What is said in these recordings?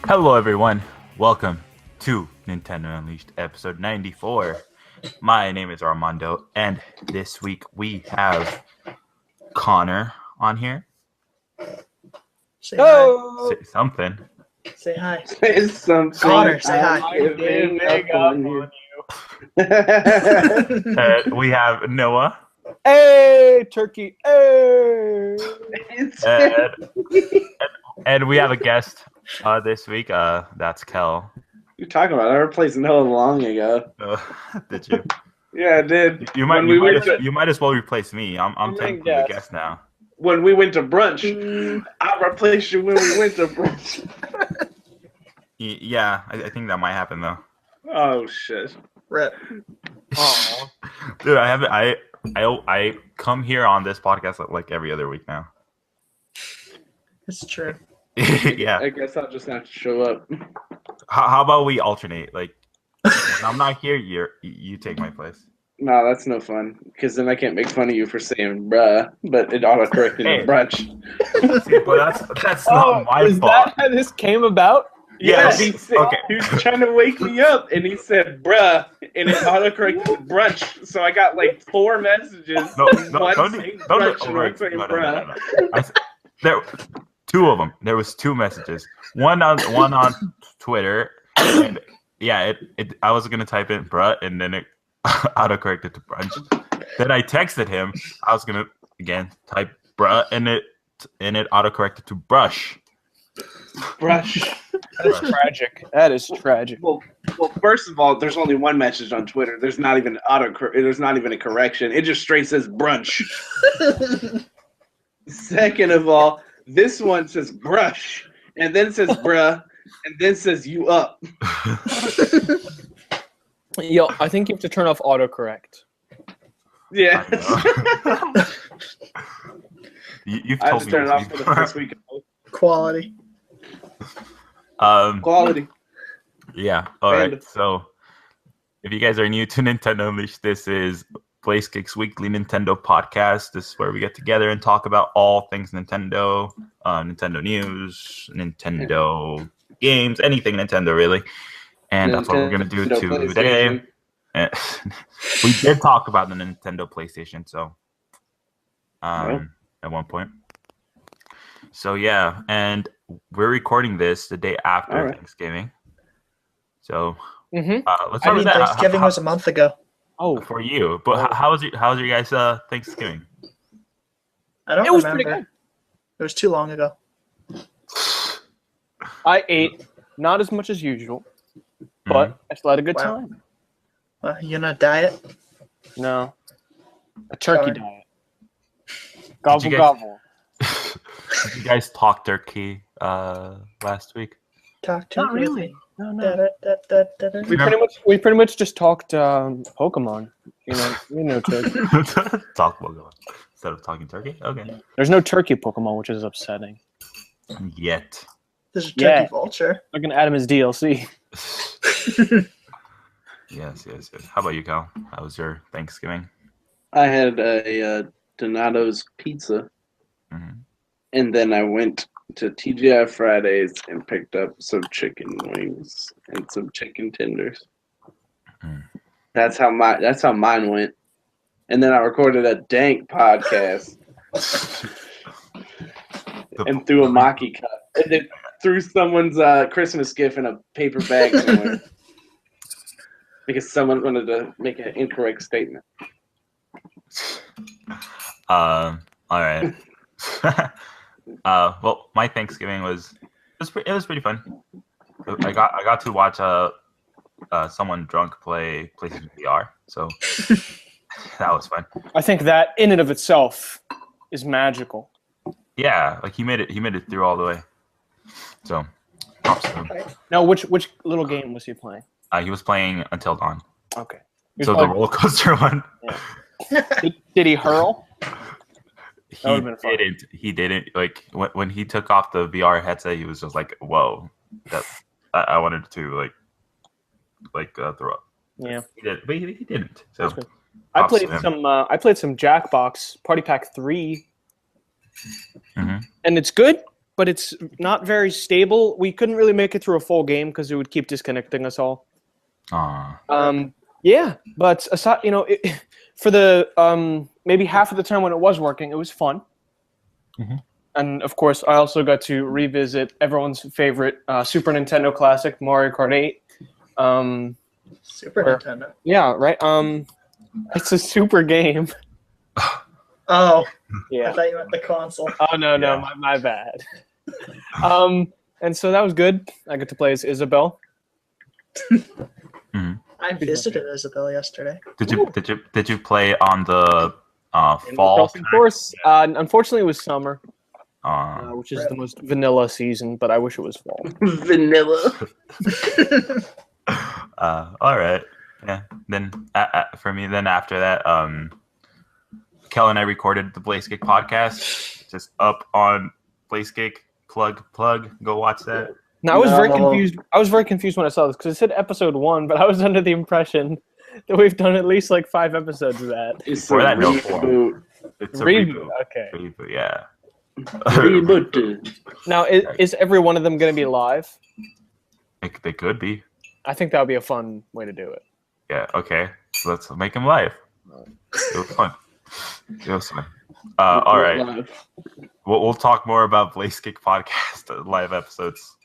Hello, everyone. Welcome to Nintendo Unleashed, episode 94. My name is Armando, and this week we have Connor on here. Say hi. Say something. Say hi. Say something. Connor, say hi. I'm giving up on you. We have Noah. Hey, turkey. Hey. And we have a guest this week. That's Kel. You're talking about? I replaced Noah long ago. Did you? Yeah, I did. You might as well replace me. I'm technically the guest now. When we went to brunch, I replaced you when we went to brunch. Yeah, I think that might happen though. Oh shit. Rip. Dude, I come here on this podcast like every other week now. It's true. Yeah. I guess I'll just have to show up. How about we alternate? Like, when I'm not here, you take my place. No, that's no fun. Because then I can't make fun of you for saying bruh, but it autocorrected to brunch. But that's not my is fault. that how this came about? Yeah, Yes. he said, Okay. he was trying to wake me up, and he said bruh, and it autocorrected to brunch. So I got like 4 messages. No, one don't saying brunch and one saying bruh. There, 2 of them. There was 2 messages. One on Twitter. And yeah, I was gonna type in bruh, and then it autocorrected to brunch. Then I texted him. I was gonna again type bruh, and it autocorrected to brush. Brush. That's tragic. That is tragic. Well, first of all, there's only one message on Twitter. There's not even there's not even a correction. It just straight says brunch. Second of all, this one says brush, and then says bruh, and then says you up. Yo, I think you have to turn off autocorrect. Yeah. You've I told just me turned it this off for the before. first week. Quality. Quality. Yeah. All right. Random. So, if you guys are new to Nintendo Unleashed, this is Blaze Kick's weekly Nintendo podcast. This is where we get together and talk about all things Nintendo, Nintendo news, Nintendo games, anything Nintendo really. And that's what we're gonna do Nintendo today. PlayStation. We did talk about the Nintendo PlayStation, so at one point. So yeah, and we're recording this the day after Thanksgiving. So let's I start mean, with that. Thanksgiving was a month ago. Oh, For you, but how was your guys' Thanksgiving? I don't it was remember. pretty good. It was too long ago. I ate not as much as usual, but I still had a good Wow. time. You on a diet? No, a turkey Sorry. diet. Gobble guys- gobble. Did you guys talk turkey last week? Talk to Not me. really. No. Da-da-da-da-da-da. We pretty much just talked Pokemon. You know, turkey. Talk Pokemon instead of talking turkey. Okay. There's no turkey Pokemon, which is upsetting. Yet. There's a turkey Yeah. vulture. I can add him as DLC. Yes. How about you, Cal? How was your Thanksgiving? I had a Donato's pizza, Mhm. and then I went to TGI Fridays and picked up some chicken wings and some chicken tenders. Mm. That's how mine went. And then I recorded a dank podcast and threw a Maki cup, and then threw someone's Christmas gift in a paper bag somewhere because someone wanted to make an incorrect statement. All right. Well, my Thanksgiving was pretty fun. I got to watch someone drunk play PlayStation VR, so that was fun. I think that in and of itself is magical. Yeah, like he made it through all the way. So, props to him. Now, which little game was he playing? He was playing Until Dawn. Okay. So the roller coaster one. Did he hurl? He would've been fun. He didn't. Like when he took off the VR headset, he was just like, "Whoa!" That I wanted to throw up. Yeah. He did, but he didn't. So That's good. I props played to him. some. I played some Jackbox Party Pack 3, Mhm. and it's good. but it's not very stable. We couldn't really make it through a full game because it would keep disconnecting us all. Yeah, but aside, for the maybe half of the time when it was working, it was fun. Mhm. And of course, I also got to revisit everyone's favorite Super Nintendo classic, Mario Kart 8. Super Nintendo. Yeah, right. It's a super game. Oh, Yeah. I thought you meant the console. Oh no, Yeah. my bad. And so that was good. I got to play as Isabel. I visited Isabel yesterday. Did you play on the Animal fall? Crossing course. Unfortunately, it was summer, which is Rip. the most vanilla season. But I wish it was fall. Vanilla. All right. Yeah. Then for me, then after that, Kel and I recorded the Blaze Kick podcast. Just up on Blaze Kick. Plug. Go watch that. Now I was very No. confused. I was very confused when I saw this because it said episode 1, but I was under the impression that we've done at least like 5 episodes of that. It's For a that, no, reboot. It's a Reboot. reboot. Okay. Reboot, yeah. Reboot. Now is every one of them going to be live? They could be. I think that would be a fun way to do it. Yeah. Okay. So let's make them live. It was fun. All right. We'll talk more about Blaze Kick podcast live episodes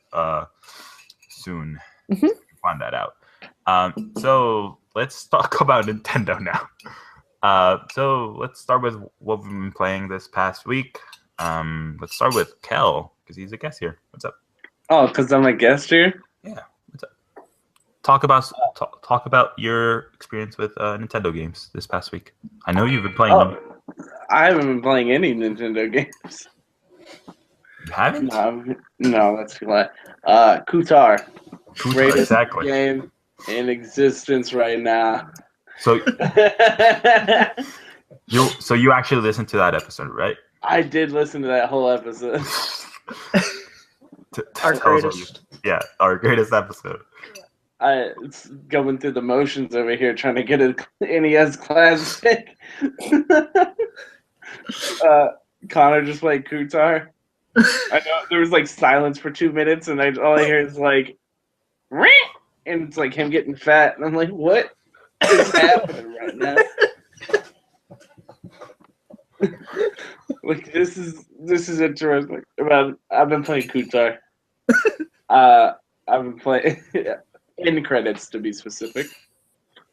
soon. Mhm. Find that out. So let's talk about Nintendo now. So let's start with what we've been playing this past week. Let's start with Kel because he's a guest here. What's up? Oh, because I'm a guest here? Yeah. What's up? Talk about your experience with Nintendo games this past week. I know you've been playing them. I haven't been playing any Nintendo games. You haven't? No, that's a lie. Kutar. Greatest Exactly. game in existence right now. So you actually listened to that episode, right? I did listen to that whole episode. Our Tell us greatest. our greatest episode. It's going through the motions over here trying to get an NES Classic. Connor just played Kutar. I know there was like silence for 2 minutes, and all I hear is like, "Reh!" And it's like him getting fat, and I'm like, what is happening right now? Like this is interesting. I've been playing Kutar. I've been playing in credits to be specific.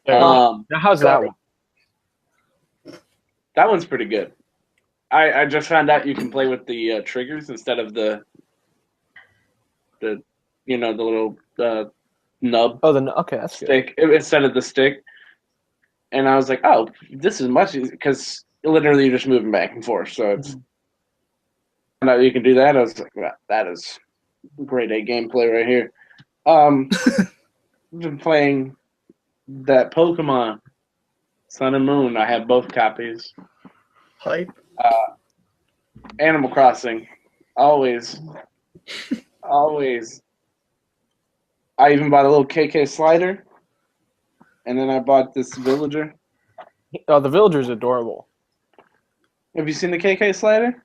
Now, how's that one? That one's pretty good. I just found out you can play with the triggers instead of the little nub Oh, okay, that's good. stick instead of the stick. And I was like, oh, this is much easier because literally you're just moving back and forth. So it's found out you can do that. I was like, wow, that is grade A gameplay right here. Been playing that Pokemon Sun and Moon. I have both copies. Hype. Animal Crossing, always. I even bought a little KK slider, and then I bought this villager. Oh, the villager's adorable. Have you seen the KK slider?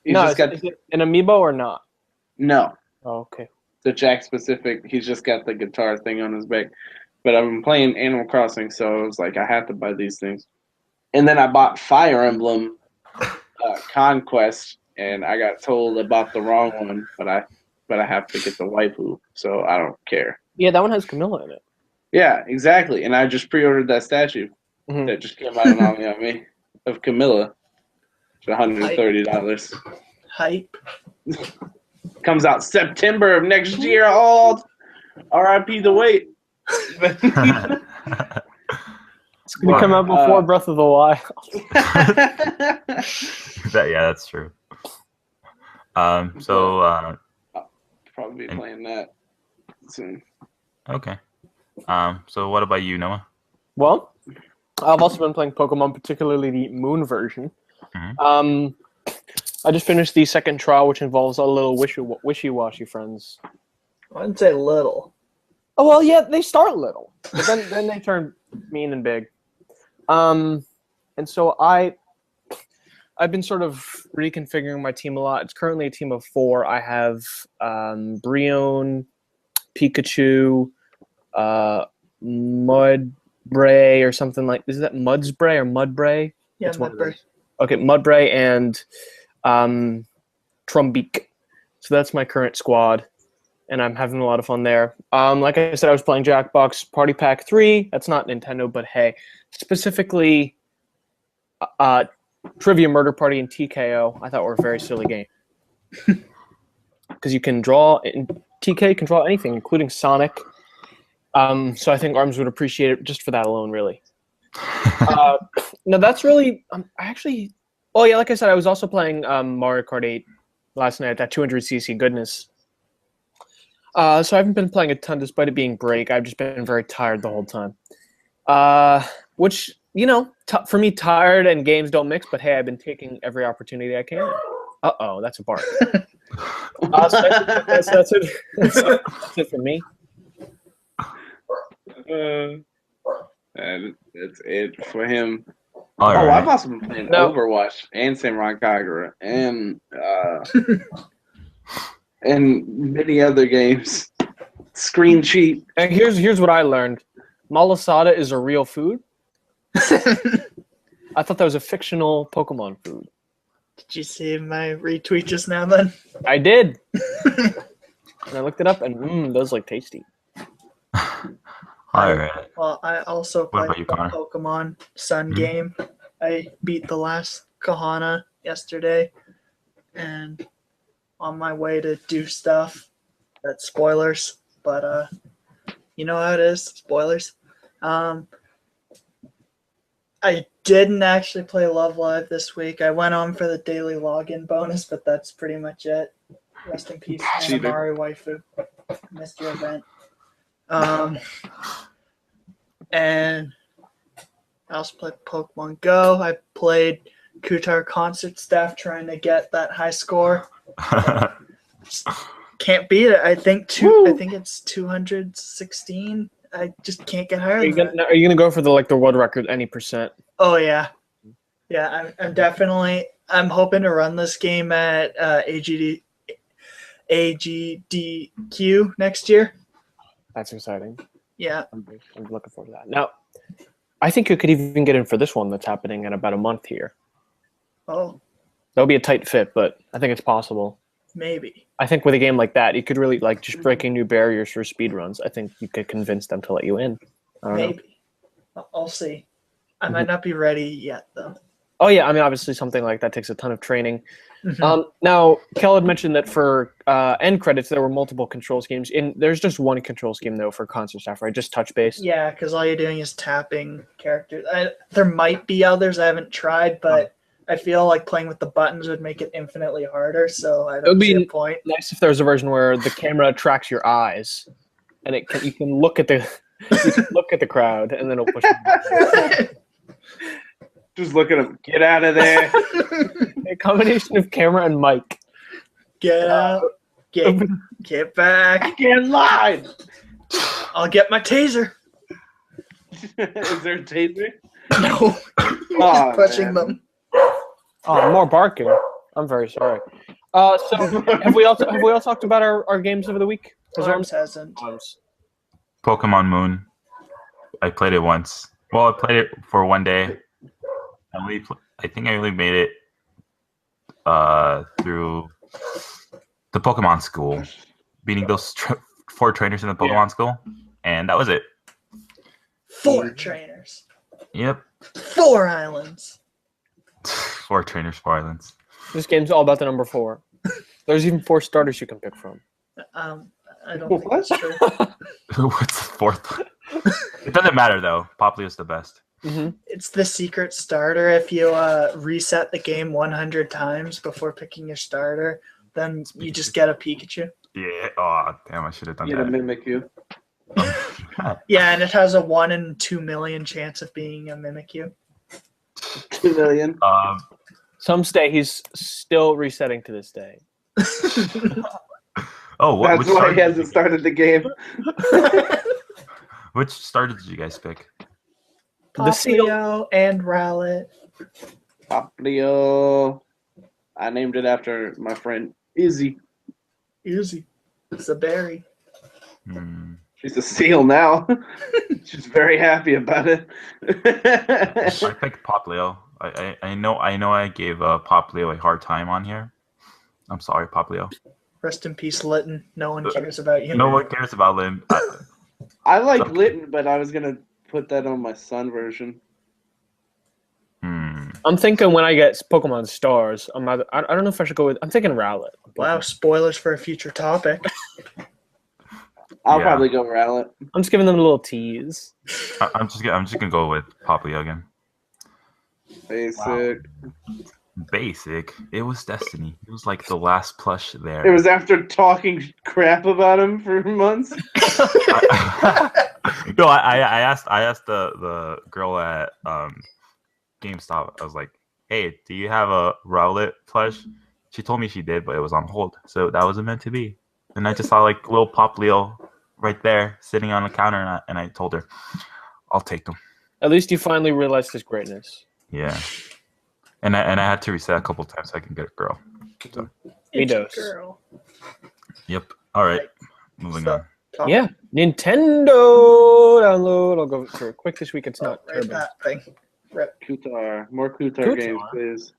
Is it an amiibo or not? No, Oh, okay. the Jack specific. He's just got the guitar thing on his back. But I've been playing Animal Crossing, so I was like, I have to buy these things. And then I bought Fire Emblem Conquest, and I got told I bought the wrong one, but I have to get the waifu, so I don't care. Yeah, that one has Camilla in it. Yeah, exactly. And I just pre-ordered that statue Mhm. that just came out on me of Camilla. It's $130. Hype. Comes out September of next year. Old. R.I.P. the wait. It's gonna come out before Breath of the Wild. That's true. So Probably be playing that soon. okay. So what about you, Noah? Well, I've also been playing Pokemon, particularly the Moon version. Mhm. I just finished the second trial, which involves a little wishy-washy friends. I wouldn't say little. Oh well, yeah, they start little, but then they turn mean and big. And so I've been sort of reconfiguring my team a lot. It's currently a team of 4. I have Brion, Pikachu, Mudbray or something like. Is that Mudspray or Mudbray? Yeah, It's one of Mudbray. those. Okay, Mudbray and Trumbeak. So that's my current squad, and I'm having a lot of fun there. Like I said, I was playing Jackbox Party Pack 3. That's not Nintendo, but hey, specifically Trivia Murder Party and TKO, I thought were a very silly game. Because you can draw, in TK you can draw anything, including Sonic. So I think Armz would appreciate it just for that alone, really. No, that's really, oh yeah, like I said, I was also playing Mario Kart 8 last night, that 200cc goodness. So I haven't been playing a ton despite it being break. I've just been very tired the whole time. Which, you know, for me, tired and games don't mix, but hey, I've been taking every opportunity I can. Uh-oh, that's a bark. So that's it for me. And that's it for him. All right. I've also been playing Overwatch and Samurai Kagura and many other games. Screen cheat. And here's what I learned. Malasada is a real food. I thought that was a fictional Pokemon food. Did you see my retweet just now, then? I did. And I looked it up, and those look tasty. All right. Well, I also What played about you, the Connor? Pokemon Sun game. I beat the last Kahana yesterday, and on my way to do stuff. That's spoilers, but you know how it is. Spoilers. I didn't actually play Love Live this week. I went on for the daily login bonus, but that's pretty much it. Rest in peace, Mari Waifu. Missed your event. And I also played Pokemon Go. I played Kutar concert staff trying to get that high score. Can't beat it. I think it's 216. I just can't get higher. Are you gonna go for the world record any percent? Oh yeah. I'm definitely. I'm hoping to run this game at AGDQ next year. That's exciting. Yeah. I'm looking forward to that. Now, I think you could even get in for this one that's happening in about a month here. Oh. That'll be a tight fit, but I think it's possible. Maybe. I think with a game like that, you could really just breaking new barriers for speed runs. I think you could convince them to let you in. I don't know. Maybe. I'll see. I might not be ready yet, though. Oh yeah, I mean obviously something like that takes a ton of training. Mm-hmm. Now, Kel had mentioned that for end credits there were multiple control schemes. There's just one control scheme though for concert staff, right? Just touch base. Yeah, because all you're doing is tapping characters. There might be others I haven't tried, but I feel like playing with the buttons would make it infinitely harder. So I don't see a point. Nice if there's a version where the camera tracks your eyes, and you can look at the crowd, and then it'll push. Just look at him. Get out of there. A combination of camera and mic. Get out. Get back. Get live. I'll get my taser. Is there a taser? No. Just pushing them. Oh, more barking. I'm very sorry. So have we all talked about our games of the week? Armz hasn't. Pokemon Moon. I played it once. Well, I played it for one day. I think I only made it through the Pokemon School, beating those 4 trainers in the Pokemon School, and that was it. 4 trainers. Yep. 4 islands. 4 trainers, 4 islands. This game's all about the number 4. There's even 4 starters you can pick from. I don't think that's true. What's the 4th? It doesn't matter though. Popplio's the best. Mm-hmm. It's the secret starter. If you reset the game 100 times before picking your starter, then you just get a Pikachu. Yeah. Oh, damn! I should have done Get that. a Mimikyu. Yeah, and it has a 1 in 2 million chance of being a Mimikyu. 2 million. Some stay. He's still resetting to this day. Oh, what? That's why he hasn't started the game. Which starter did you guys pick? The seal. Poplio and Rowlet. Poplio. I named it after my friend Izzy. Easy. It's a berry. Hmm. She's a seal now. She's very happy about it. I picked Poplio. I know I gave Poplio a hard time on here. I'm sorry, Poplio. Rest in peace, Litton. No one cares about you. No one cares about Lynn. I like Litton, but I was gonna put that on my son version. I'm thinking when I get Pokemon Stars, I don't know if I should go with. I'm thinking Rowlet. Wow, spoilers for a future topic. I'll Yeah. probably go Rowlet. I'm just giving them a little tease. I'm just gonna go with Poplio again. Basic. Basic. It was Destiny. It was like the last plush there. It was after talking crap about him for months. No, I asked the girl at GameStop. I was like, "Hey, do you have a Rowlet plush?" She told me she did, but it was on hold, so that wasn't meant to be. And I just saw like little Poplio right there sitting on the counter, and I told her, "I'll take them." At least you finally realized his greatness. Yeah, and I had to reset a couple times so I can get a girl. So, It's a Eidos. girl. yep. All right, moving on. Topic. Yeah, Nintendo download. I'll go for quick this week. It's not Right, Turbo. that thing. Rip. Kutar. More Kutar Kutar. games, please.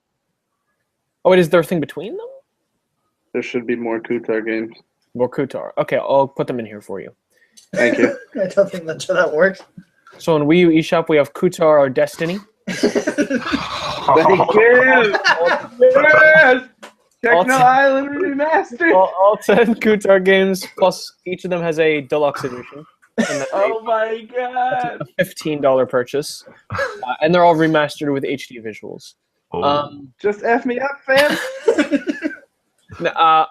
Oh, wait, is there a thing between them? There should be more Kutar games. More Kutar. Okay, I'll put them in here for you. Thank you. I don't think that's how that works. So in Wii U eShop, we have Kutar or Destiny. Thank you. Yes. Techno Island Remastered. All 10 Kutar games, plus each of them has a deluxe edition. And that's Oh my god. a $15 purchase. And they're all remastered with HD visuals. Oh. Just F me up, fam.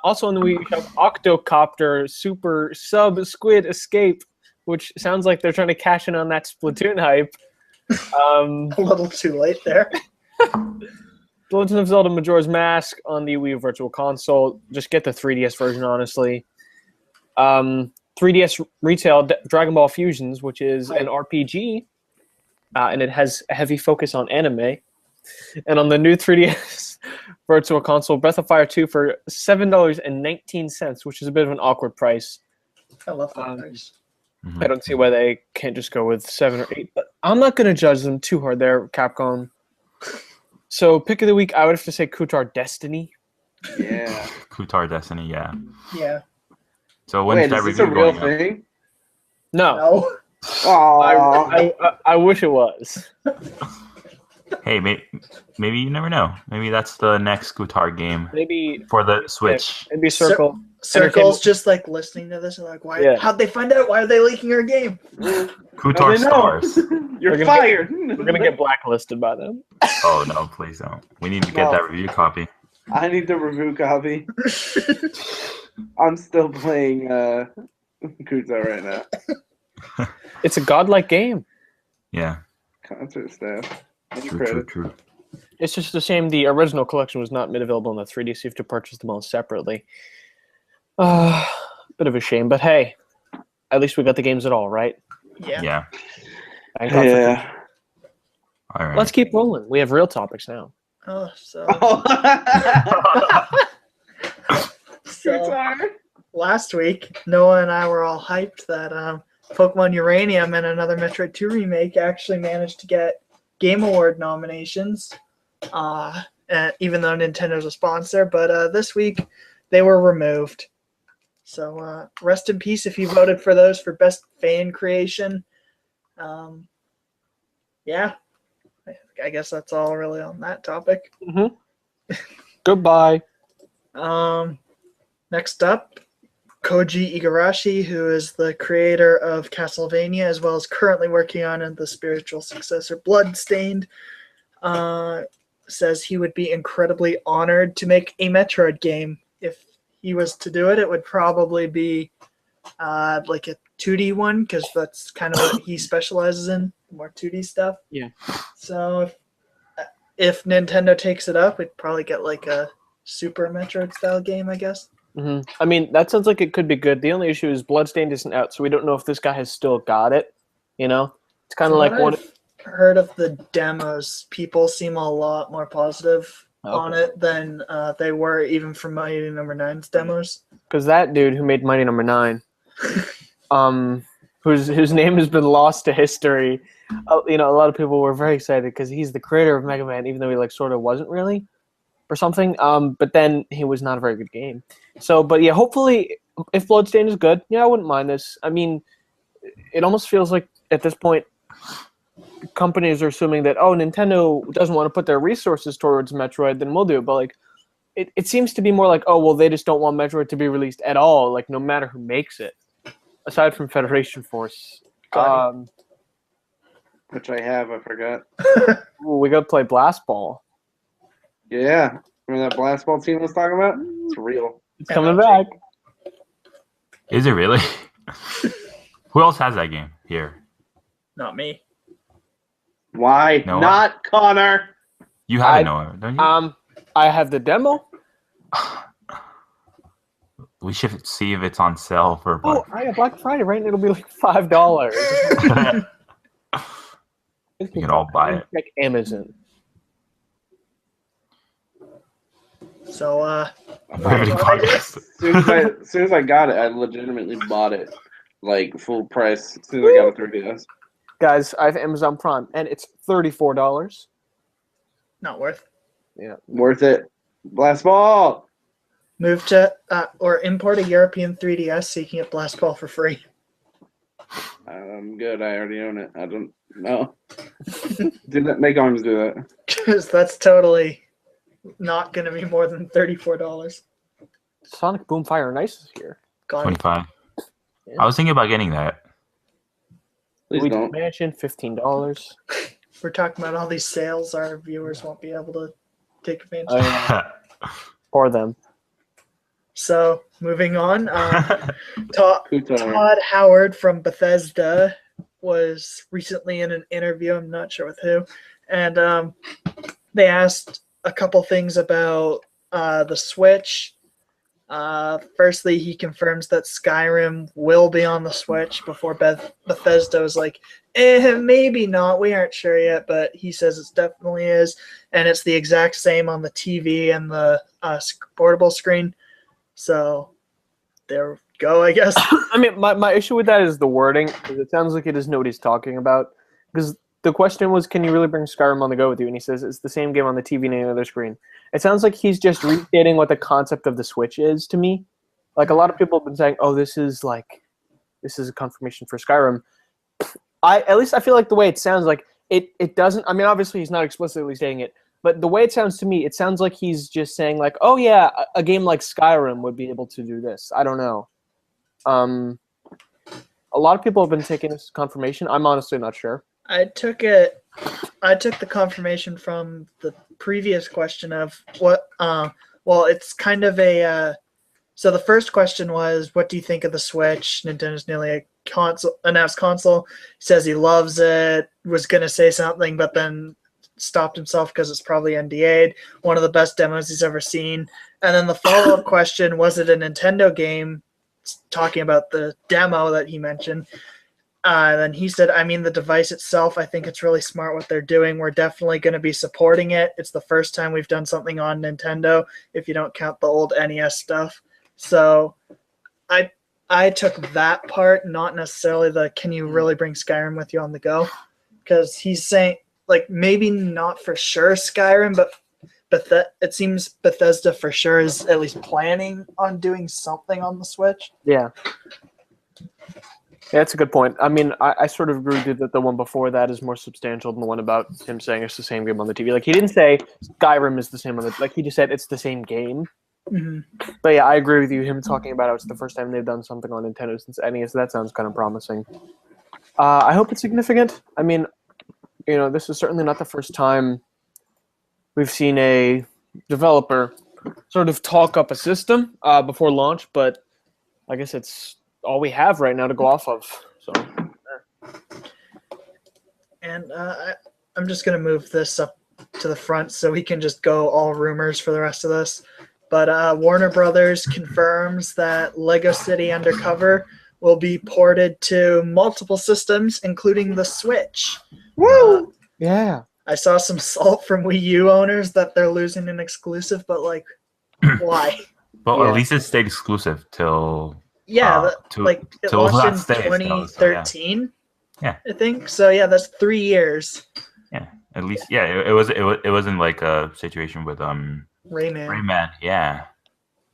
Also on the Wii U shop, Octocopter Super Sub Squid Escape, which sounds like they're trying to cash in on that Splatoon hype. A little too late there. The Legend of Zelda Majora's Mask on the Wii U Virtual Console. Just get the 3DS version, honestly. 3DS Retail Dragon Ball Fusions, which is an RPG, and it has a heavy focus on anime. And on the new 3DS Virtual Console, Breath of Fire 2 for $7.19, which is a bit of an awkward price. I love that price. I don't see why they can't just go with 7 or 8, but I'm not going to judge them too hard there, Capcom. So, pick of the week, I would have to say Kutar Destiny. Yeah. Kutar Destiny, yeah. Yeah. So when's Wait, that is this a review real going up? thing? No, No. Aww. I wish it was. Hey, maybe you never know. Maybe that's the next Kutar game Maybe for the Switch. maybe Circle. Circle's just like listening to this and like, why? Yeah. How'd they find out? Why are they leaking our game? Kutar Stars. You're We're gonna fired. We're going to get blacklisted by them. Oh no, please don't. We need to get No. that review copy. I need the review copy. I'm still playing Kutar right now. It's a godlike game. Yeah. Concert staff. Any True, credit. true. It's just a shame the original collection was not made available on the 3DS. You have to purchase them all separately. Bit of a shame, but hey, at least we got the games at all, right? Yeah. Yeah. Thank God for Yeah. All right. Let's keep rolling. We have real topics now. Oh, so Kutar. last week, Noah and I were all hyped that Pokemon Uranium and another Metroid 2 remake actually managed to get Game Award nominations, even though Nintendo's a sponsor. But this week, they were removed. So rest in peace if you voted for those for Best Fan Creation. Yeah, I guess that's all really on that topic. Goodbye. Next up, Koji Igarashi, who is the creator of Castlevania, as well as currently working on the spiritual successor Bloodstained, says he would be incredibly honored to make a Metroid game. If he was to do it, it would probably be like a 2D one, because that's kind of what he specializes in, more 2D stuff. Yeah. So if Nintendo takes it up, we'd probably get like a Super Metroid style game, I guess. I mean, that sounds like it could be good. The only issue is Bloodstained isn't out, so we don't know if this guy has still got it. You know, it's kind of like one. heard of the demos. People seem a lot more positive on it than they were even from Mighty Number 9's demos. Because that dude who made Mighty Number 9, whose name has been lost to history, a lot of people were very excited because he's the creator of Mega Man, even though he sort of wasn't really, or something. But then he was not a very good game. So, but yeah, hopefully, if Bloodstained is good, I wouldn't mind this. I mean, it almost feels like at this point, companies are assuming that, Nintendo doesn't want to put their resources towards Metroid, then we'll do it. But it seems to be more like, they just don't want Metroid to be released at all, no matter who makes it, aside from Federation Force. Which I forgot. We got to play Blast Ball. Yeah. Remember that Blast Ball team I was talking about? It's real. It's coming back. Is it really? Who else has that game here? Not me. Why Noah? not Connor? You have it, Noah, don't you? I have the demo. We should see if it's on sale for I got Black Friday, right? And it'll be $5. We can all buy it. Like Amazon. So, As soon as I got it, I legitimately bought it full price as soon as I got a 3DS. Guys, I have Amazon Prime, and it's $34. not worth. Yeah. Worth it. Blast Ball! Move to, or import a European 3DS so you can get Blast Ball for free. I'm good. I already own it. I don't know. Make Armz do that. Because that's totally not going to be more than $34. Sonic Boom Fire and Ice is here. 25. I was thinking about getting that. Please Luigi's don't. Mansion, $15. We're talking about all these sales our viewers won't be able to take advantage Oh, of. yeah. For them. So, moving on. Kutar. Todd Howard from Bethesda was recently in an interview, I'm not sure with who, and they asked a couple things about the Switch. Firstly, he confirms that Skyrim will be on the Switch before Bethesda was like, maybe not, we aren't sure yet, but he says it definitely is, and it's the exact same on the TV and the portable screen. So there we go, I guess. I mean, my issue with that is the wording, because it sounds like he doesn't know what he's talking about. Because the question was, can you really bring Skyrim on the go with you? And he says it's the same game on the TV and any other screen. It sounds like he's just restating what the concept of the Switch is to me. Like, a lot of people have been saying, this is a confirmation for Skyrim. At least I feel like the way it sounds like, it doesn't, I mean, obviously he's not explicitly saying it, but the way it sounds to me, it sounds like he's just saying like, oh yeah, a game like Skyrim would be able to do this. I don't know. A lot of people have been taking this confirmation. I'm honestly not sure. I took the confirmation from the previous question of what, it's kind of a, so the first question was, what do you think of the Switch? Nintendo's nearly a announced console. He says he loves it, was going to say something, but then stopped himself because it's probably NDA'd. One of the best demos he's ever seen. And then the follow-up question, was it a Nintendo game? Talking about the demo that he mentioned. Then he said, I mean, the device itself, I think it's really smart what they're doing. We're definitely going to be supporting it. It's the first time we've done something on Nintendo, if you don't count the old NES stuff. So I took that part, not necessarily the can you really bring Skyrim with you on the go? Because he's saying, like, maybe not for sure Skyrim, but it seems Bethesda for sure is at least planning on doing something on the Switch. Yeah. Yeah, that's a good point. I mean, I sort of agree with you that the one before that is more substantial than the one about him saying it's the same game on the TV. Like, he didn't say Skyrim is the same on the, like, he just said it's the same game. Mm-hmm. But yeah, I agree with you. Him talking about it's the first time they've done something on Nintendo since NES. That sounds kind of promising. I hope it's significant. I mean, this is certainly not the first time we've seen a developer sort of talk up a system before launch, but I guess it's all we have right now to go off of. So, and I'm just going to move this up to the front so we can just go all rumors for the rest of this. But Warner Brothers confirms that Lego City Undercover will be ported to multiple systems, including the Switch. Woo! Yeah. I saw some salt from Wii U owners that they're losing an exclusive, but like, why? Well, Yeah. at least it stayed exclusive till Yeah, it till launched in last day. So, 2013. Yeah. I think so. Yeah, that's 3 years. yeah. At least, yeah. It wasn't like a situation with Rayman. Rayman. Yeah.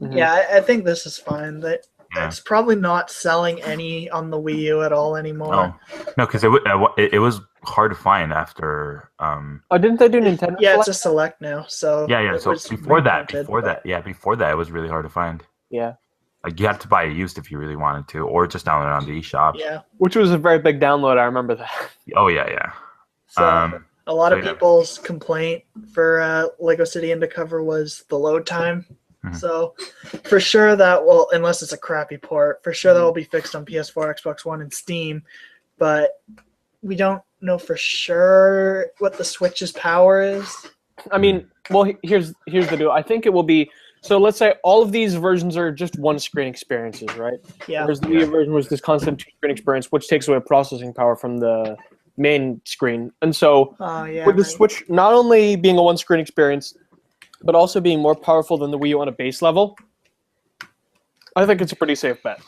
Mhm. Yeah, I think this is fine. That Yeah. it's probably not selling any on the Wii U at all anymore. No, because it was hard to find after Oh, didn't they do Nintendo? Yeah, it's Select? a select now. So yeah. it So was before reprinted, that, it was really hard to find. Yeah. Like you had to buy it used if you really wanted to, or just download it on the eShop. Yeah. Which was a very big download. I remember that. Oh yeah. So a lot of yeah. people's complaint for Lego City Undercover was the load time. Mhm. So for sure that will, unless it's a crappy port, for sure that will be fixed on PS4, Xbox One, and Steam. But we don't know for sure what the Switch's power is. I mean, well, here's the deal. I think it will be. So let's say all of these versions are just one screen experiences, right? Yeah. Whereas the Wii U version was this constant two screen experience, which takes away processing power from the main screen. And so Oh yeah. with the right. Switch not only being a one screen experience, but also being more powerful than the Wii U on a base level, I think it's a pretty safe bet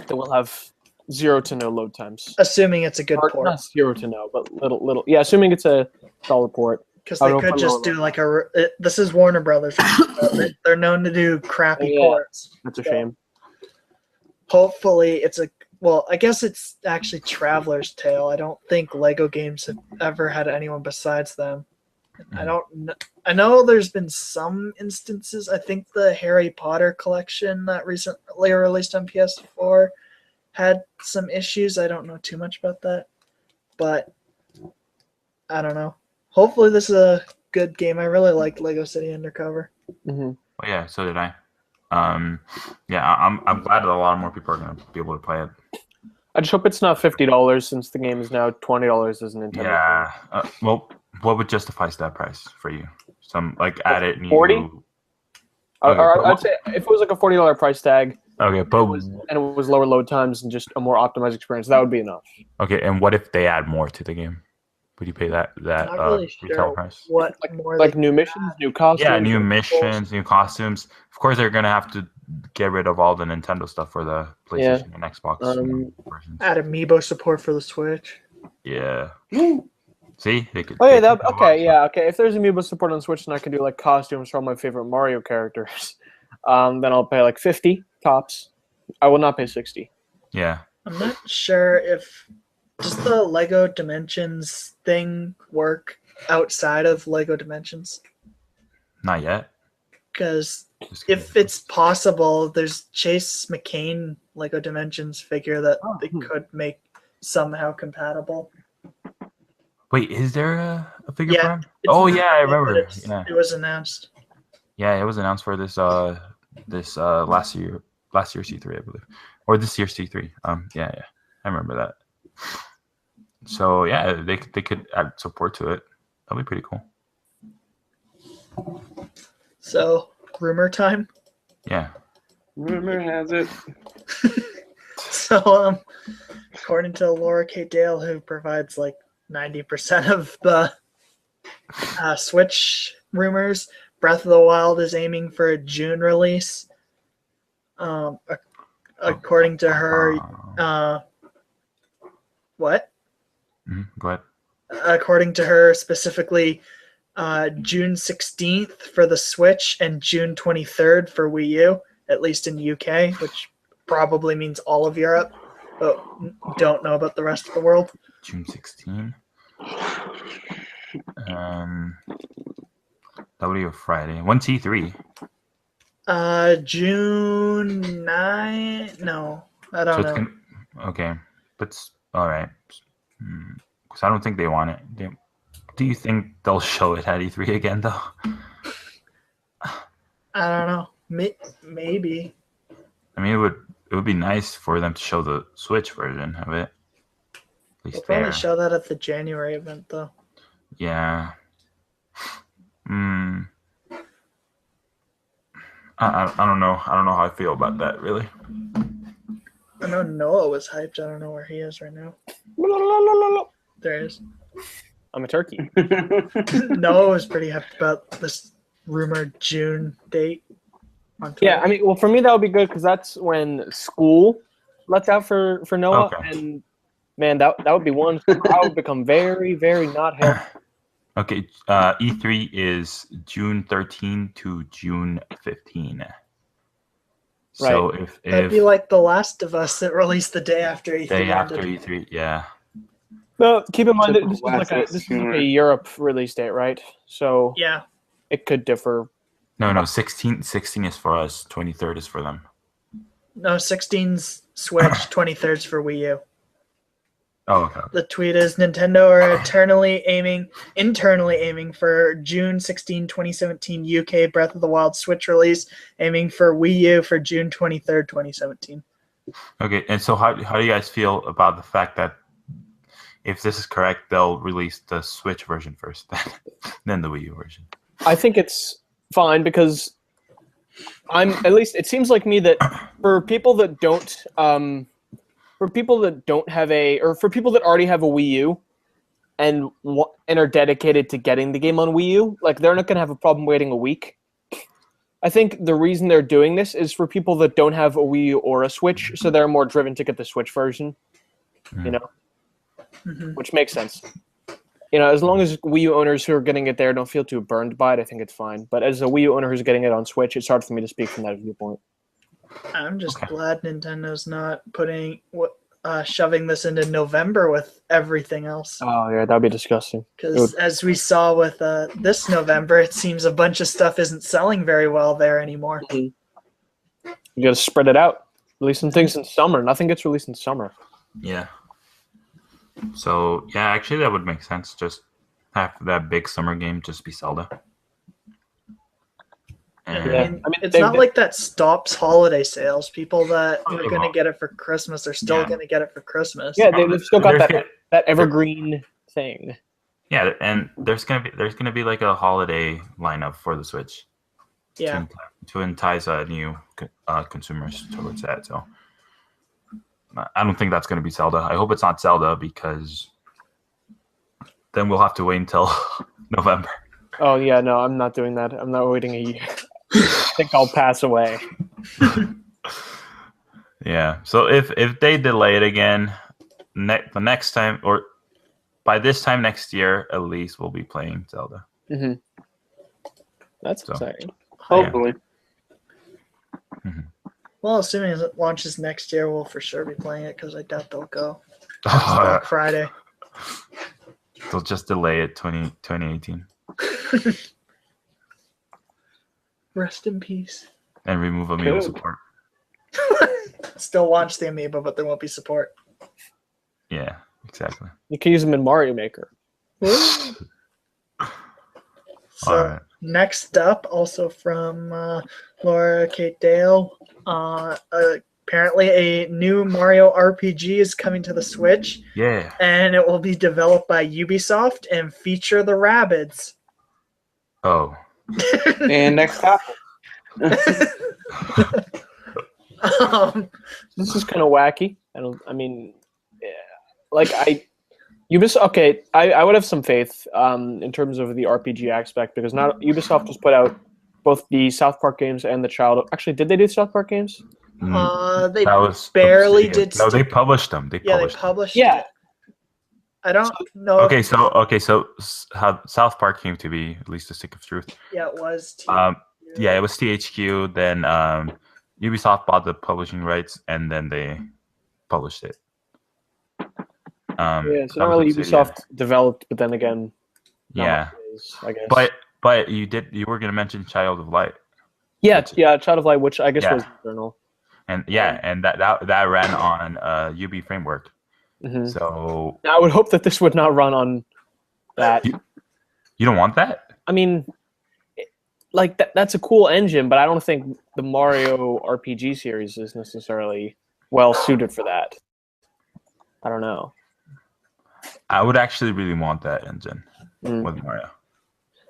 that we'll have 0 to no load times. Assuming it's a good Or port, not 0 to no, but little. Yeah, assuming it's a solid port. because I they don't could put just low do like this is Warner Brothers. They're known to do crappy Yeah. ports. That's a So shame. hopefully it's a well. I guess it's actually Traveler's Tale. I don't think Lego games have ever had anyone besides them. I don't know. I know there's been some instances. I think the Harry Potter collection that recently released on PS4 had some issues. I don't know too much about that, but I don't know. Hopefully this is a good game. I really liked Lego City Undercover. Hmm. Oh, yeah, so did I. Yeah, I'm glad that a lot more people are gonna be able to play it. I just hope it's not $50 since the game is now $20 as a Nintendo. Yeah. Well, what would justify that price for you? Some like add it new. 40? Okay, I'd say if it was like a $40 price tag Okay, and but it was lower load times and just a more optimized experience, that would be enough. okay, and what if they add more to the game? Would you pay that Not really retail sure price? what more Like they new missions, new costumes. Yeah, new new missions, new costumes. Of course, they're gonna have to get rid of all the Nintendo stuff for the PlayStation and Xbox versions. add amiibo support for the Switch. Yeah. See, they could. Oh yeah, they could do a lot of stuff. okay. If there's amiibo support on Switch and I can do like costumes for all my favorite Mario characters, then I'll pay like 50 tops. I will not pay 60. Yeah. I'm not sure if does the Lego Dimensions thing work outside of Lego Dimensions? Not yet. Because Just kidding. if it's possible, there's Chase McCain Lego Dimensions figure that they could make somehow compatible. Wait, is there a figure Yeah, for him? It's Oh not yeah, I yet, but remember. it's- It was announced. Yeah, it was announced for this last year C3, I believe, or this year C3. Yeah, I remember that. So yeah, they could add support to it. That'd be pretty cool. So, rumor time. Yeah. Rumor has it. So, according to Laura K. Dale, who provides like 90% of the Switch rumors, Breath of the Wild is aiming for a June release. According to her, what? Go ahead. According to her, specifically June 16th for the Switch and June 23rd for Wii U, at least in UK, which probably means all of Europe, but don't know about the rest of the world. June 16. That would be a Friday. One T3. June 9. No, I don't know. Okay, but all right. Because I don't think they want it. Do you think they'll show it at E3 again, though? I don't know. Maybe. I mean, it would be nice for them to show the Switch version of it. At They'll least probably there. show that at the January event, though. Yeah. I don't know. I don't know how I feel about that, really. I know Noah was hyped. I don't know where he is right now. There he is. I'm a turkey. Noah was pretty hyped about this rumored June date on Twitter. Yeah, I mean, well, for me that would be good because that's when school lets out for Noah, Okay. and man, that would be one. I would become very, very not healthy. Okay, E3 is June 13 to June 15. So if That'd be like The Last of Us that released the day after E3 day after ended. E3, yeah. No, keep in mind that Typical this is like a Europe release date, right? So Yeah. it could differ. No, 16 is for us, 23rd is for them. No, 16's Switch, 23rd's for Wii U. Oh, okay. The tweet is Nintendo are internally aiming for June 16, 2017 UK Breath of the Wild Switch release, aiming for Wii U for June 23rd, 2017. Okay, and so how do you guys feel about the fact that if this is correct, they'll release the Switch version first, then the Wii U version? I think it's fine because at least it seems like me that for people that don't have or for people that already have a Wii U and are dedicated to getting the game on Wii U, like they're not going to have a problem waiting a week. I think the reason they're doing this is for people that don't have a Wii U or a Switch, so they're more driven to get the Switch version, you know, which makes sense. You know, as long as Wii U owners who are getting it there don't feel too burned by it, I think it's fine. But as a Wii U owner who's getting it on Switch, it's hard for me to speak from that viewpoint. I'm just glad Nintendo's not shoving this into November with everything else. Oh, yeah, that'd be disgusting. Because as we saw with this November, it seems a bunch of stuff isn't selling very well there anymore. You got to spread it out. Release some things in summer. Nothing gets released in summer. Yeah. So, yeah, actually that would make sense. Just have that big summer game just be Zelda. And I mean, it's not like that stops holiday sales. People that are going to get it for Christmas are still going to get it for Christmas. Yeah, they've still got that evergreen thing. Yeah, and there's gonna be like a holiday lineup for the Switch. Yeah. To entice new consumers towards that. So I don't think that's gonna be Zelda. I hope it's not Zelda because then we'll have to wait until November. Oh yeah, no, I'm not doing that. I'm not waiting a year. I think I'll pass away. Yeah. So if they delay it again, the next time or by this time next year, at least we'll be playing Zelda. Mm-hmm. That's exciting. Hopefully. Yeah. Mm-hmm. Well, assuming it launches next year, we'll for sure be playing it because I doubt they'll go Black Friday. They'll just delay it 2018. Rest in peace. And remove amiibo support. Still launch the amiibo, but there won't be support. Yeah, exactly. You can use them in Mario Maker. So next up, also from Laura Kate Dale, apparently a new Mario RPG is coming to the Switch. Yeah. And it will be developed by Ubisoft and feature the Rabbids. Oh. And next topic. This is kind of wacky. Ubisoft. Okay, I would have some faith in terms of the RPG aspect because not Ubisoft just put out both the South Park games and the Child. Actually, did they do South Park games? They barely did. No, they published them. They published. It. I don't know. Okay, so how South Park came to be, at least the Stick of Truth. Yeah, it was. Yeah, it was THQ. Then Ubisoft bought the publishing rights, and then they published it. So not really Ubisoft developed, but then again, yeah, I guess. But you were gonna mention Child of Light. Yeah, Child of Light, which I guess was internal. And that ran on UB framework. Mm-hmm. So now I would hope that this would not run on that. You don't want that? I mean, like that's a cool engine, but I don't think the Mario RPG series is necessarily well suited for that. I don't know. I would actually really want that engine with Mario.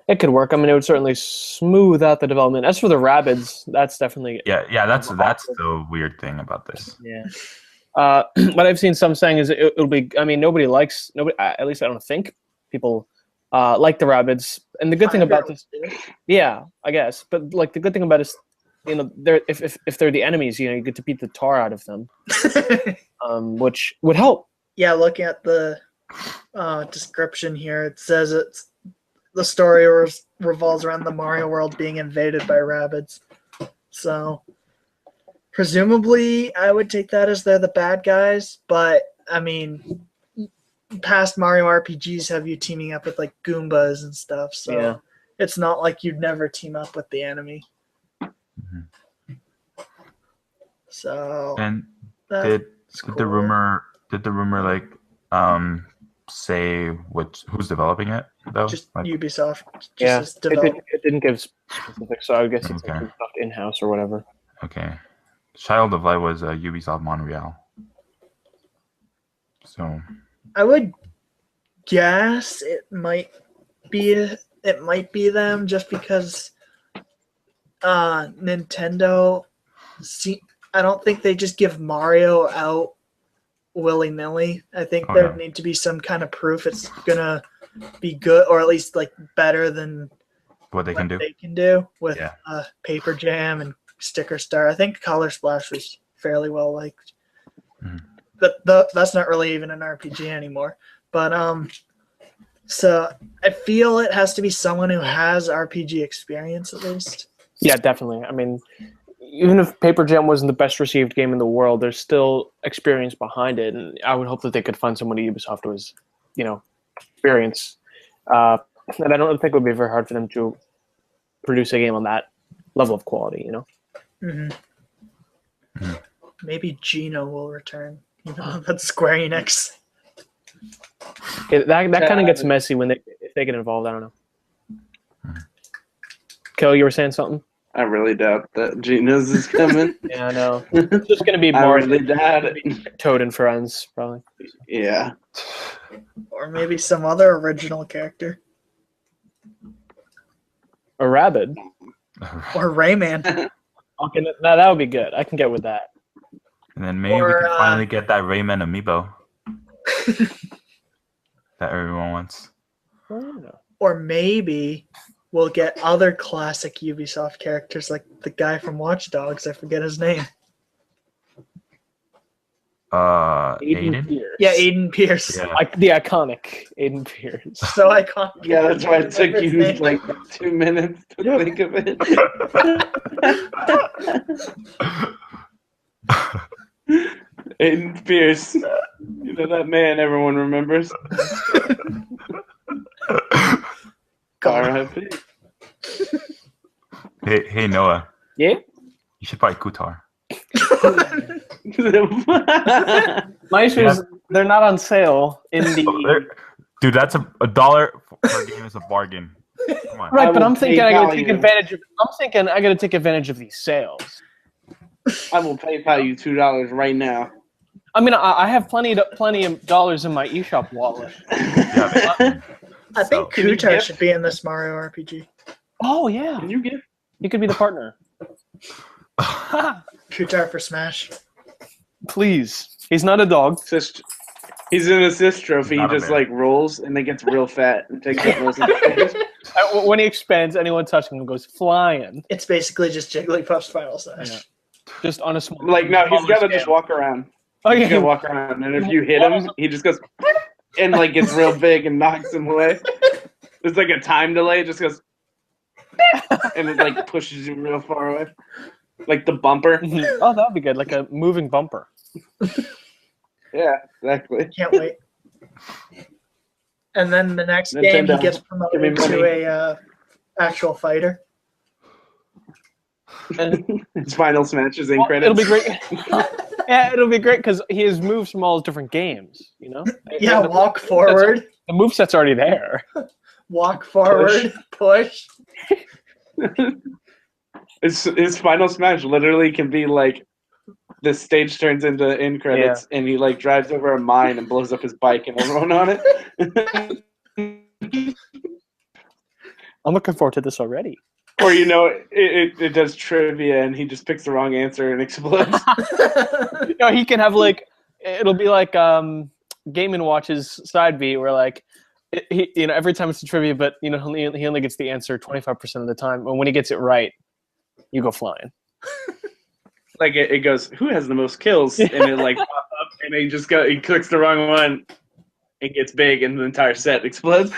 It could work. I mean, it would certainly smooth out the development. As for the Rabbids, that's definitely that's the weird thing about this. Yeah. What I've seen some saying is it'll be. I mean, nobody. At least I don't think people like the Rabbids. And the good thing about this, yeah, I guess. But like the good thing about it is, they're if they're the enemies, you get to beat the tar out of them, which would help. Yeah, looking at the description here, it says the story revolves around the Mario world being invaded by Rabbids. So presumably, I would take that as they're the bad guys. But I mean, past Mario RPGs have you teaming up with like Goombas and stuff. So it's not like you'd never team up with the enemy. Mm-hmm. So and did the rumor like say who's developing it though? Just like, Ubisoft. It didn't give specifics, so I guess it's like stuff in-house or whatever. Okay. Child of Light was Ubisoft Montreal. So I would guess it might be them just because Nintendo. I don't think they just give Mario out willy-nilly. I think there need to be some kind of proof it's gonna be good, or at least like better than what they can do with Paper Jam and Sticker Star. I think Color Splash was fairly well liked. Mm-hmm. But that's not really even an RPG anymore. But so I feel it has to be someone who has RPG experience at least. Yeah, definitely. I mean, even if Paper Jam wasn't the best received game in the world, there's still experience behind it, and I would hope that they could find someone at Ubisoft who was, experience. And I don't think it would be very hard for them to produce a game on that level of quality. Mm-hmm. Mm-hmm. Maybe Gino will return. That's Square Enix. That kind of gets messy if they get involved. I don't know. Kel, you were saying something? I really doubt that Gino's is coming. Yeah, I know. It's just going to be more Toad and Friends, probably. Yeah. Or maybe some other original character. A Rabbid. Or Rayman. Okay, that would be good. I can get with that. And then maybe we can finally get that Rayman amiibo that everyone wants. Or maybe we'll get other classic Ubisoft characters like the guy from Watch Dogs. I forget his name. Aiden? Pierce. Yeah, Aiden Pierce. Yeah. The iconic Aiden Pierce. So iconic. Yeah, that's why it took you like 2 minutes to think of it. Aiden Pierce. That man everyone remembers. R.I.P. Hey Noah. Yeah? You should buy Kutar. My issue is they're not on sale in the... Dude, that's $1 per game is a bargain. Come on. Right, but I'm thinking I gotta take advantage of these sales. I will PayPal you $2 right now. I mean, I have plenty of dollars in my eShop wallet. Yeah, I think Kutar should be in this Mario RPG. Oh yeah, Can you give? You could be the partner. Kutar for Smash. Please, he's not a dog. He's in assist trophy. He just like rolls and then gets real fat and takes up most of the When he expands, anyone touching him goes flying. It's basically just Jigglypuff's Final Smash. Yeah. Just on a small. Like no, he's got to just walk around. Oh yeah, he's gonna walk around, and if you hit him, he just goes and like gets real big and knocks him away. There's like a time delay. It just goes and it like pushes you real far away, like the bumper. Oh, that would be good, like a moving bumper. Yeah, exactly. Can't wait. And then the next game, he gets promoted to a actual fighter. His final Smash is in credits. It'll be great. Yeah, it'll be great because he has moves from all his different games. Yeah, walk forward. The moveset's already there. Walk forward, push. His final Smash literally can be like the stage turns into end credits, and he like drives over a mine and blows up his bike and everyone on it. I'm looking forward to this already. Or it does trivia and he just picks the wrong answer and explodes. He can have like it'll be like Game & Watch's side B where like every time it's a trivia, but he only gets the answer 25% of the time. And when he gets it right, you go flying. Like it goes, who has the most kills? And it like pops up, and he clicks the wrong one. It gets big, and the entire set explodes.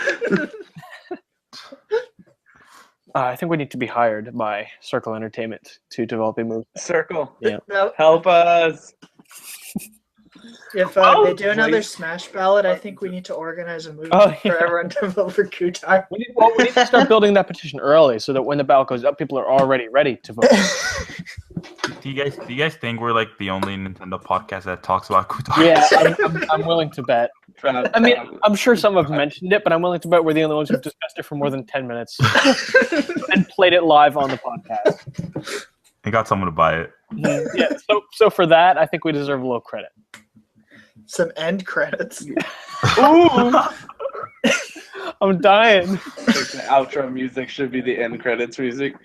I think we need to be hired by Circle Entertainment to develop a movie. Circle, Yeah. No, help us. if Oh, they do another please. Smash ballot, I think we need to organize a movie Oh, for everyone to vote for Kutar. We need to start building that petition early so that when the ballot goes up, people are already ready to vote. Do you guys think we're like the only Nintendo podcast that talks about Kutar? Yeah, I'm willing to bet. I mean, I'm sure some have mentioned it, but I'm willing to bet we're the only ones who've discussed it for more than 10 minutes and played it live on the podcast. I got someone to buy it. Yeah. So for that, I think we deserve a little credit. Some end credits. Ooh, I'm dying. The outro music should be the end credits music.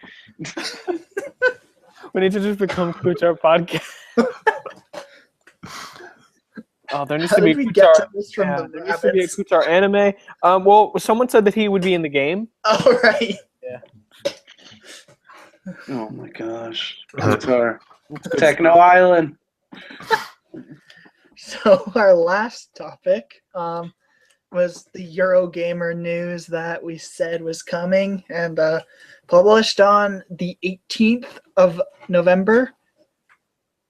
We need to just become Kutar podcast. Oh, there needs How to be did we Kutar. get to this from the There needs to be a rabbits? Kutar anime. Well, someone said that he would be in the game. Oh, right. Oh my gosh. Guitar. Techno Island. So our last topic was the Eurogamer news that we said was coming and published on the 18th of November.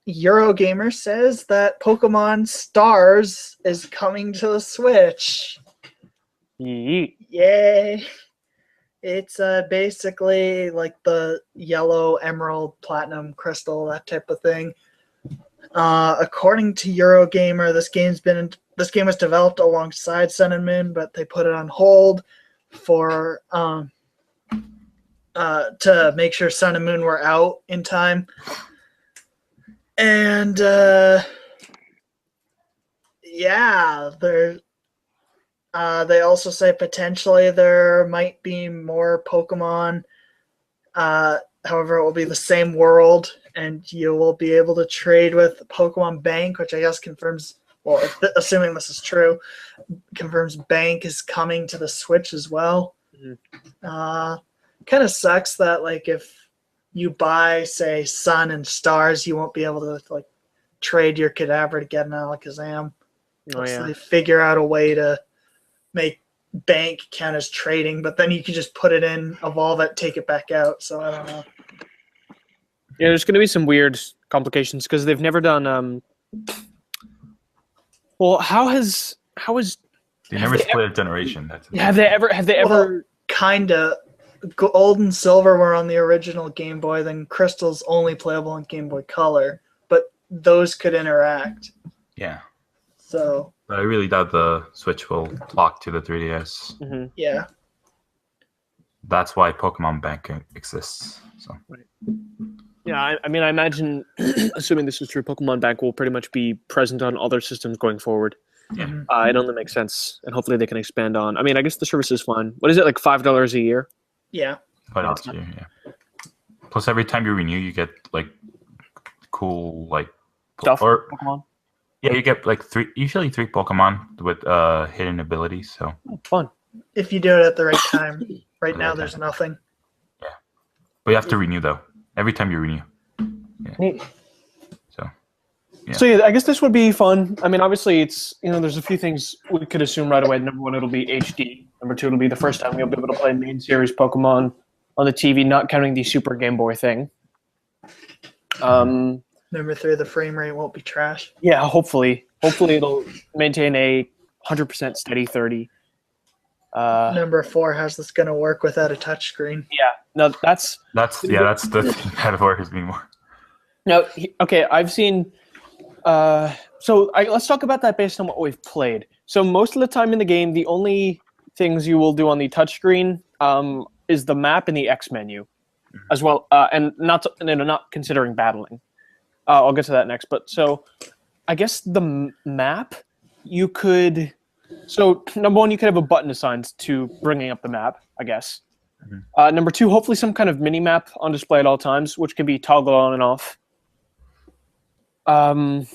Eurogamer says that Pokemon Stars is coming to the Switch. Yeet. Yay! It's basically like the yellow, emerald, platinum, crystal, that type of thing. According to Eurogamer, this game was developed alongside Sun and Moon, but they put it on hold for to make sure Sun and Moon were out in time. And yeah, they also say potentially there might be more Pokemon. However, it will be the same world, and you will be able to trade with Pokemon Bank, which I guess confirms, well, assuming this is true, confirms Bank is coming to the Switch as well. Mm-hmm. Kind of sucks that, like, if you buy, say, Sun and Stars, you won't be able to, like, trade your Kadabra to get an Alakazam. Oh, So yeah. they figure out a way to make Bank count as trading, but then you can just put it in, evolve it, take it back out. So I don't know. Yeah, there's going to be some weird complications because they've never done. Well, how is They never split a generation. That's have they ever? Kinda. Gold and Silver were on the original Game Boy, then Crystal's only playable on Game Boy Color, but those could interact. Yeah. So But I really doubt the Switch will lock to the 3DS. Mm-hmm. yeah. That's why Pokemon Bank exists. So Yeah, I mean, I imagine, assuming this is true, Pokemon Bank will pretty much be present on other systems going forward. Yeah. It only makes sense, and hopefully they can expand on. I mean, I guess the service is fine. What is it, like $5 a year? Yeah. but Yeah, also, yeah. Plus, every time you renew, you get like cool like Stuff. or Pokemon. yeah, you get like usually three Pokemon with hidden abilities. So Oh, fun. If you do it at the right time. Right At the now, right there's time. nothing. but you have to renew though. Every time you renew. Neat. So yeah. So yeah, I guess this would be fun. I mean, obviously, it's there's a few things we could assume right away. Number one, it'll be HD. Number two, it'll be the first time we'll be able to play main series Pokemon on the TV, not counting the Super Game Boy thing. Number 3, the frame rate won't be trash. Yeah, hopefully it'll maintain a 100% steady 30. Number 4, how's this going to work without a touchscreen? Yeah, no, that's that's the thing that worries me more. no. Okay, I've seen. Let's talk about that based on what we've played. So most of the time in the game, the only things you will do on the touchscreen is the map and the X menu, as well, and not considering battling. I'll get to that next. But so, I guess the map you could. So number one, you could have a button assigned to bringing up the map, I guess. Mm-hmm. Number two, hopefully some kind of mini map on display at all times, which can be toggled on and off. And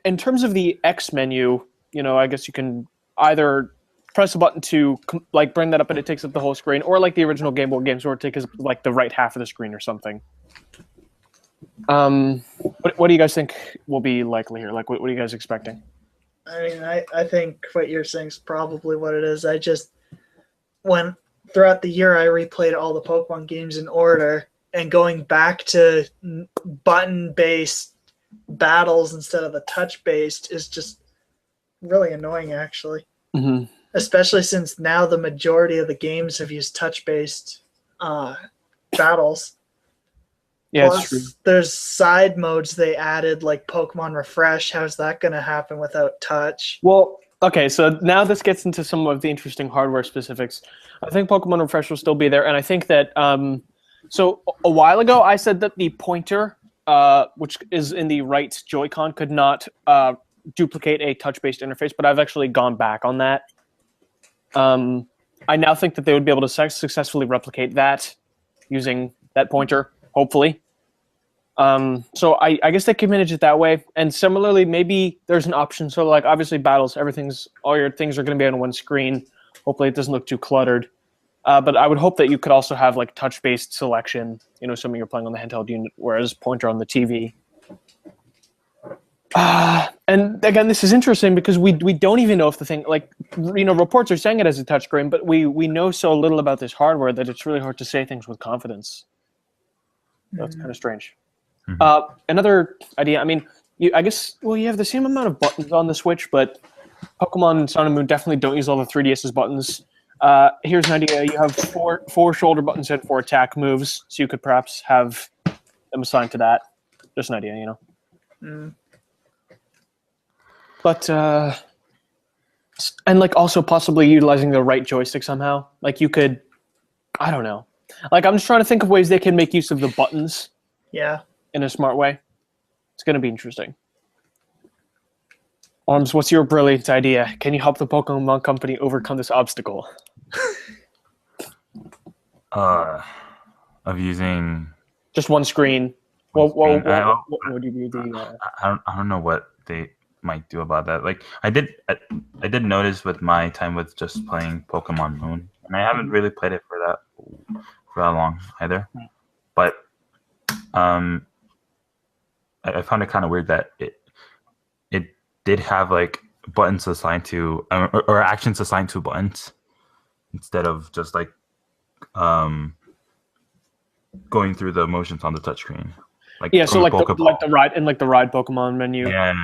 in terms of the X menu, I guess you can either press a button to like bring that up and it takes up the whole screen, or like the original Game Boy games where it takes like the right half of the screen or something. What do you guys think will be likely here? Like, what are you guys expecting? I mean, I think what you're saying is probably what it is. When throughout the year I replayed all the Pokemon games in order, and going back to button-based battles instead of the touch-based is just really annoying, actually. Mm-hmm. Especially since now the majority of the games have used touch-based battles. Yeah, Plus, it's true. there's side modes they added, like Pokemon Refresh. How's that going to happen without touch? Well, okay, so now this gets into some of the interesting hardware specifics. I think Pokemon Refresh will still be there, and I think that so a while ago I said that the pointer, which is in the right Joy-Con, could not duplicate a touch-based interface, but I've actually gone back on that. I now think that they would be able to successfully replicate that using that pointer, hopefully. So I guess they can manage it that way. And similarly, maybe there's an option. So like obviously battles, all your things are going to be on one screen. Hopefully it doesn't look too cluttered. But I would hope that you could also have like touch-based selection, something you're playing on the handheld unit, whereas pointer on the TV. And again, this is interesting because we don't even know if the thing, like, reports are saying it as a touchscreen, but we know so little about this hardware that it's really hard to say things with confidence. That's kind of strange. Mm-hmm. Another idea, I mean, you have the same amount of buttons on the Switch, but Pokemon Sun and Moon definitely don't use all the 3DS's buttons. Here's an idea. You have four shoulder buttons and 4 attack moves, so you could perhaps have them assigned to that. Just an idea, But, and like also possibly utilizing the right joystick somehow. Like you could, I don't know. Like I'm just trying to think of ways they can make use of the buttons. Yeah. In a smart way. It's going to be interesting. Armz, what's your brilliant idea? Can you help the Pokemon Company overcome this obstacle? Of using just one screen. What would you do? I don't know what they might do about that. Like I did notice with my time with just playing Pokemon Moon, and I haven't really played it for that long either. But I found it kind of weird that it did have like buttons assigned to or actions assigned to buttons instead of just like going through the motions on the touchscreen. Like so like the ride Pokemon menu. Yeah,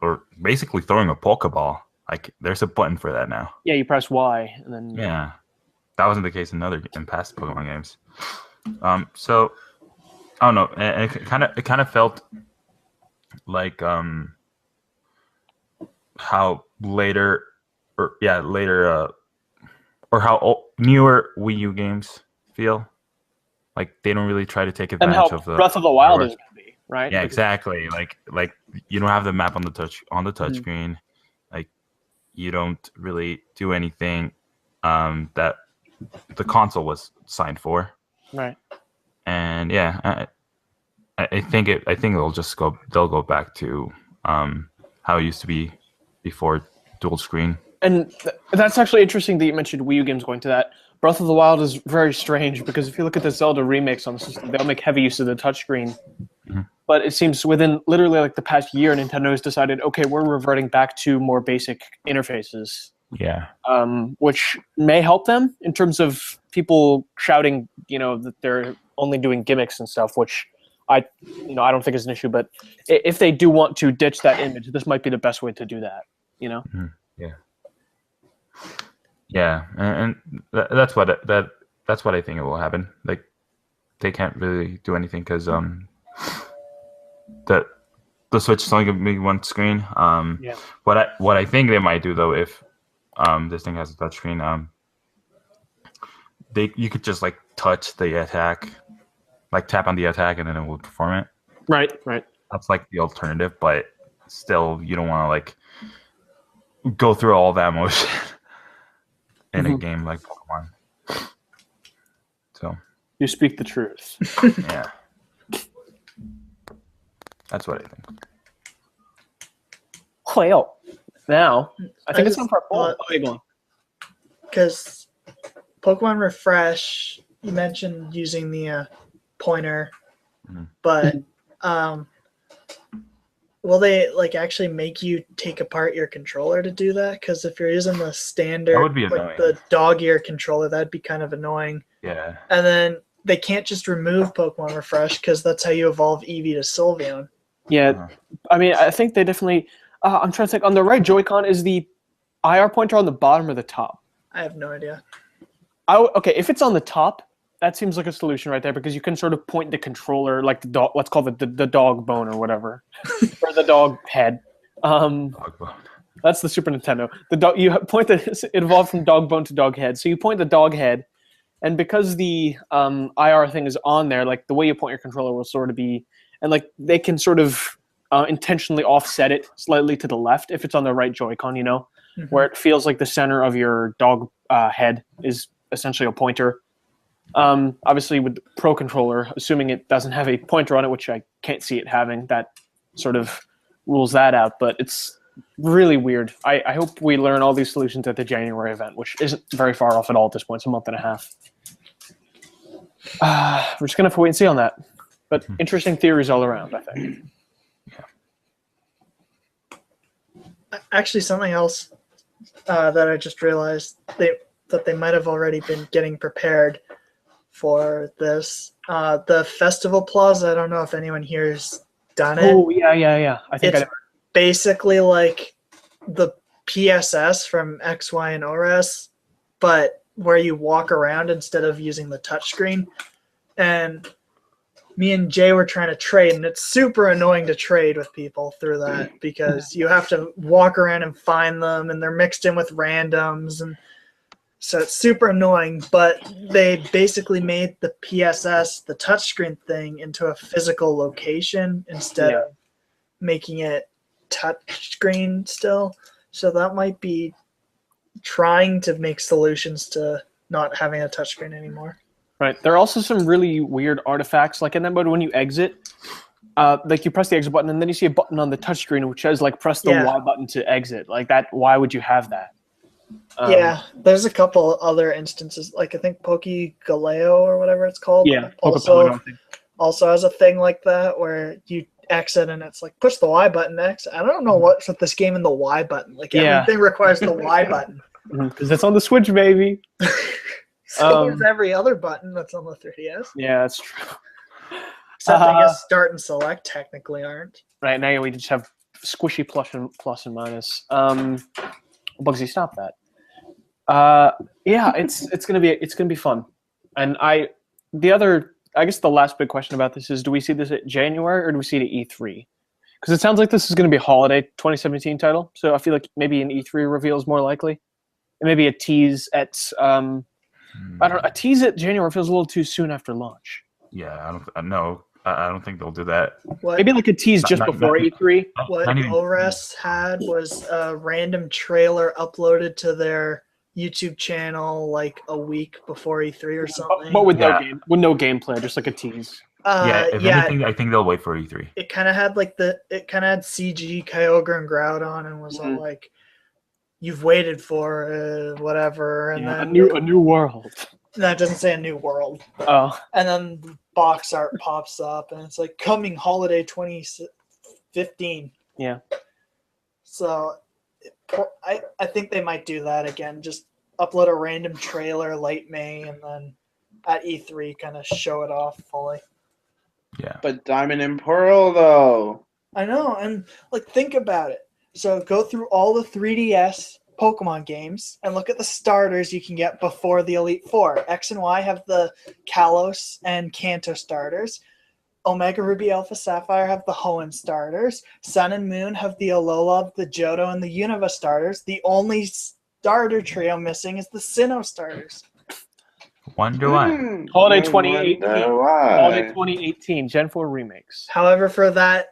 or basically throwing a Pokeball. Like there's a button for that now. Yeah, you press Y and then. Yeah, that wasn't the case in past Pokemon games. So I don't know. It kind of felt like how later or how newer Wii U games feel. Like they don't really try to take advantage of the Breath of the Wild is going to be, right? Yeah, exactly. Like you don't have the map on the touch screen. Like you don't really do anything that the console was signed for. Right. And yeah, I think they'll go back to how it used to be before dual screen. And that's actually interesting that you mentioned Wii U games going to that. Breath of the Wild is very strange because if you look at the Zelda remakes on the system, they'll make heavy use of the touchscreen. Mm-hmm. But it seems within literally like the past year, Nintendo has decided, okay, we're reverting back to more basic interfaces. Yeah. Which may help them in terms of people shouting, that they're only doing gimmicks and stuff, which I don't think is an issue. But if they do want to ditch that image, this might be the best way to do that. Mm-hmm. Yeah. Yeah, and that's what I think it will happen. Like they can't really do anything because the Switch is only gonna be one screen. Yeah. What I think they might do though, if this thing has a touch screen, you could just like touch the attack, like tap on the attack, and then it will perform it. Right. That's like the alternative, but still, you don't want to like go through all that motion. In a game like Pokemon. So you speak the truth. Yeah. That's what I think. Well, now I think it's time for a poll. Go on. because Pokemon Refresh, you mentioned using the pointer, but will they like actually make you take apart your controller to do that? Because if you're using the standard, That would be like annoying. the dog ear controller, that'd be kind of annoying. Yeah. And then they can't just remove Pokemon Refresh because that's how you evolve Eevee to Sylveon. Yeah, I mean, I think they definitely. I'm trying to think. On the right Joy-Con, is the IR pointer on the bottom or the top? I have no idea. Okay, if it's on the top, that seems like a solution right there because you can sort of point the controller like the dog. Let's call it the dog bone or whatever, or the dog head. Dog bone. That's the Super Nintendo. The dog. You point it evolved from dog bone to dog head. So you point the dog head, and because the IR thing is on there, like the way you point your controller will sort of be. And like they can sort of intentionally offset it slightly to the left if it's on the right Joy-Con, you know, where it feels like the center of your dog head is essentially a pointer. Obviously, with the Pro Controller, assuming it doesn't have a pointer on it, which I can't see it having, that sort of rules that out. But it's really weird. I hope we learn all these solutions at the January event, which isn't very far off at all at this point. It's a month and a half. We're just going to have to wait and see on that. But interesting theories all around, I think. Actually, something else that I just realized that they might have already been getting prepared for this. The Festival Plaza, I don't know if anyone here has done it. Oh, yeah. I think it's basically like the PSS from X, Y, and ORS, but where you walk around instead of using the touchscreen. And me and Jay were trying to trade, and it's super annoying to trade with people through that because you have to walk around and find them, and they're mixed in with randoms, and so it's super annoying. But they basically made the PSS, the touchscreen thing, into a physical location instead of making it touchscreen still. So that might be trying to make solutions to not having a touchscreen anymore. Right. There are also some really weird artifacts, like in that mode when you exit, like you press the exit button and then you see a button on the touchscreen which says like press the Y button to exit. Like that, why would you have that? Yeah, there's a couple other instances, like I think Pokegaleo or whatever it's called. Yeah, also has a thing like that where you exit and it's like push the Y button next. I don't know what's with this game and the Y button. Like everything requires the Y button. Because it's on the Switch, baby. So is every other button that's on the 3DS. Yeah, that's true. Except I guess start and select technically aren't. Right, now we just have squishy plus and minus. Bugsy, stop that. Yeah, it's gonna be fun. And I guess the last big question about this is, do we see this at January or do we see it at E3? Because it sounds like this is going to be a holiday 2017 title, so I feel like maybe an E3 reveal is more likely. And maybe a tease at a tease at January feels a little too soon after launch. Yeah, I don't think they'll do that. Maybe like a tease just before E3. What ORS had was a random trailer uploaded to their YouTube channel like a week before E3 or something. But with no gameplay, just like a tease. Anything, I think they'll wait for E3. It kind of had CG Kyogre and Groudon and was all like, "You've waited for whatever," and then a new world. That doesn't say a new world. Oh. And then the box art pops up, and it's like coming holiday 2015. Yeah. So, I think they might do that again. Just upload a random trailer late May, and then at E3 kind of show it off fully. Yeah. But Diamond and Pearl, though. I know, and like think about it. So go through all the 3DS Pokemon games and look at the starters you can get before the Elite Four. X and Y have the Kalos and Kanto starters. Omega Ruby Alpha Sapphire have the Hoenn starters. Sun and Moon have the Alola, the Johto, and the Unova starters. The only starter trio missing is the Sinnoh starters. Wonder why. Holiday 2018. Holiday 2018. Gen 4 remakes. However, for that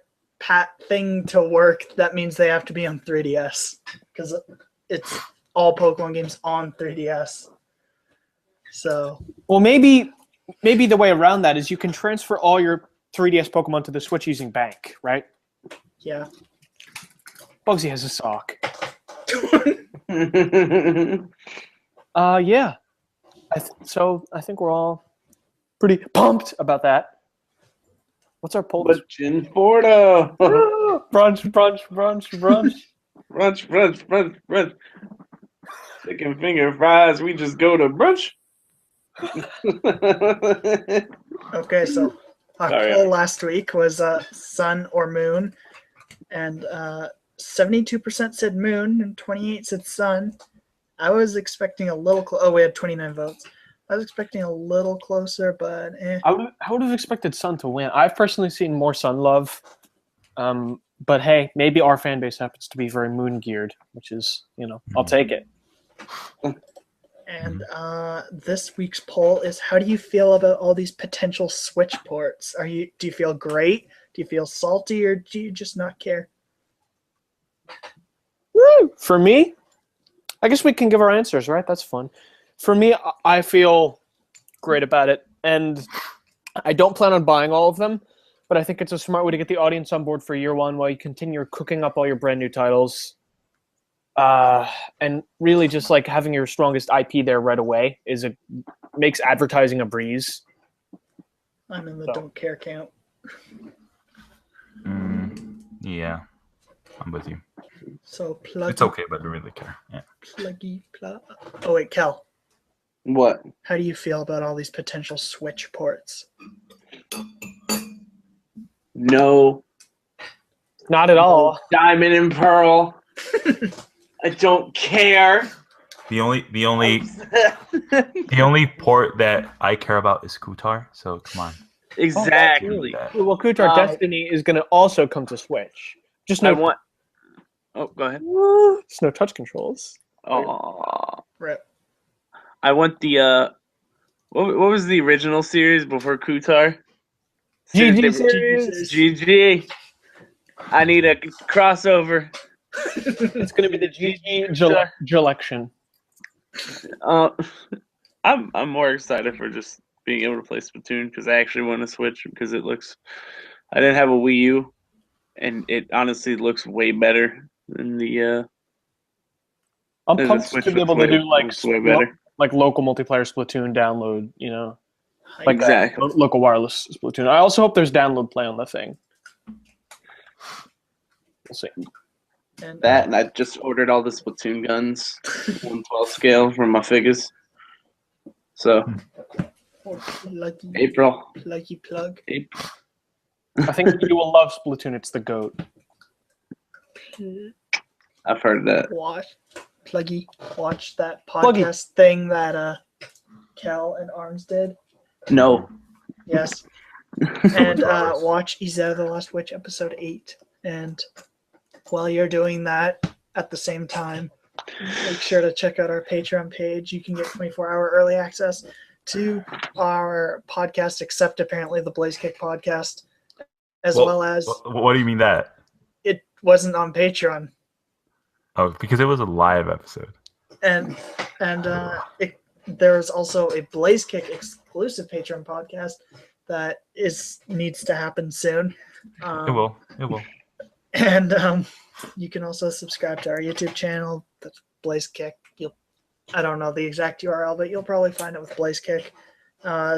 thing to work, that means they have to be on 3DS because it's all Pokemon games on 3DS. So, well, maybe the way around that is you can transfer all your 3DS Pokemon to the Switch using Bank, right? Yeah. Bugsy has a sock. Yeah. So I think we're all pretty pumped about that. What's our poll? But Gin Porto. Brunch. Brunch. Chicken finger fries. We just go to brunch. Okay, so our Sorry. poll last week was sun or moon, and 72% said moon and 28 said sun. I was expecting a little we had 29 votes. I was expecting a little closer, but I would have expected Sun to win. I've personally seen more Sun love. But hey, maybe our fan base happens to be very moon geared, which is, I'll take it. And this week's poll is: how do you feel about all these potential Switch ports? Do you feel great? Do you feel salty, or do you just not care? Woo! For me, I guess we can give our answers, right? That's fun. For me, I feel great about it, and I don't plan on buying all of them, but I think it's a smart way to get the audience on board for year one while you continue cooking up all your brand new titles. And really just like having your strongest IP there right away makes advertising a breeze. I'm in the don't care camp. Yeah, I'm with you. So plug. It's okay, but I don't really care. Yeah. Pluggy plug. Oh wait, Kel. What? How do you feel about all these potential Switch ports? No. Not at all. Diamond and Pearl. I don't care. The only port that I care about is Kutar. So come on. Exactly. Well, Kutar Destiny is going to also come to Switch. Just no. Oh, go ahead. Just no touch controls. Oh. Rip. I want the what was the original series before Kutar? GG series. GG. I need a crossover. It's going to be the GG Gelection. I'm more excited for just being able to play Splatoon because I actually want to Switch because it looks. I didn't have a Wii U, and it honestly looks way better than the. I'm pumped to be able to do way better. Like local multiplayer Splatoon download, like exactly local wireless Splatoon. I also hope there's download play on the thing. We'll see. And I just ordered all the Splatoon guns, 1/12 scale from my figures. So Lucky April. plug. April. I think you will love Splatoon. It's the GOAT. I've heard that. Watch that podcast thing that Cal and Armz did. No. Yes. And watch Izzo the Last Witch episode 8. And while you're doing that at the same time, make sure to check out our Patreon page. You can get 24-hour early access to our podcast, except apparently the Blaze Kick podcast, well as. What do you mean that? It wasn't on Patreon. Oh, because it was a live episode. And there's also a Blaze Kick exclusive Patreon podcast that needs to happen soon. It will. And you can also subscribe to our YouTube channel. That's Blaze Kick. I don't know the exact URL, but you'll probably find it with Blaze Kick.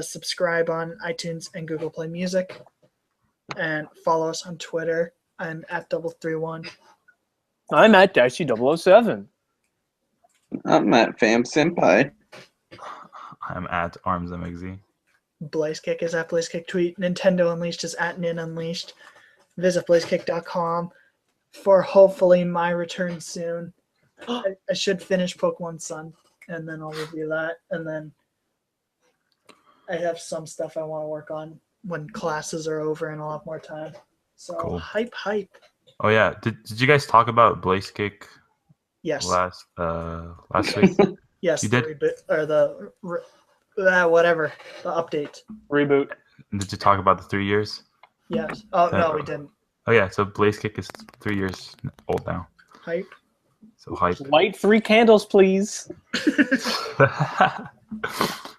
Subscribe on iTunes and Google Play Music. And follow us on Twitter. I'm at 331. I'm at Dicey007. I'm at Fam Senpai. I'm at ArmsMXZ. Blaze Kick is at Blaze Kick Tweet. Nintendo Unleashed is at Nin Unleashed. Visit blazekick.com for hopefully my return soon. I should finish Pokemon Sun, and then I'll review that. And then I have some stuff I want to work on when classes are over and I'll have more time. So cool. Hype. Oh yeah, did you guys talk about Blaze Kick? Yes. Last week. Yes. You did. The update. Reboot. Did you talk about the 3 years? Yes. Oh no, we didn't. Oh yeah, so Blaze Kick is 3 years old now. Hype. So hype. Light 3 candles, please.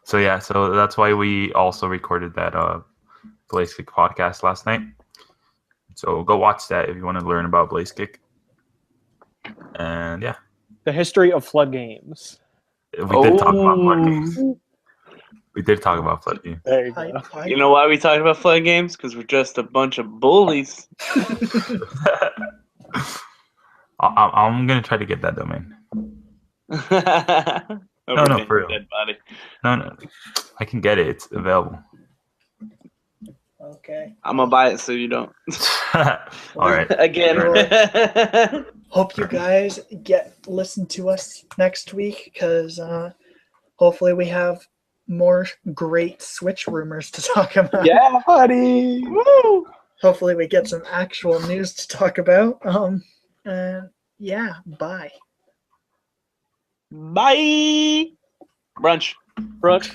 So that's why we also recorded that Blaze Kick podcast last night. So go watch that if you want to learn about Blaze Kick. And yeah. The history of flood games. We did talk about flood games. We did talk about flood games. There you Hype, go. hype. You know why we talked about flood games? Because we're just a bunch of bullies. I'm gonna try to get that domain. No, for real. Dead body. No, I can get it. It's available. Okay. I'm gonna buy it so you don't. All right. Again. Hope you guys listen to us next week because hopefully we have more great Switch rumors to talk about. Yeah, buddy. Woo! Hopefully we get some actual news to talk about. And yeah, bye. Bye. Brunch. Brooke.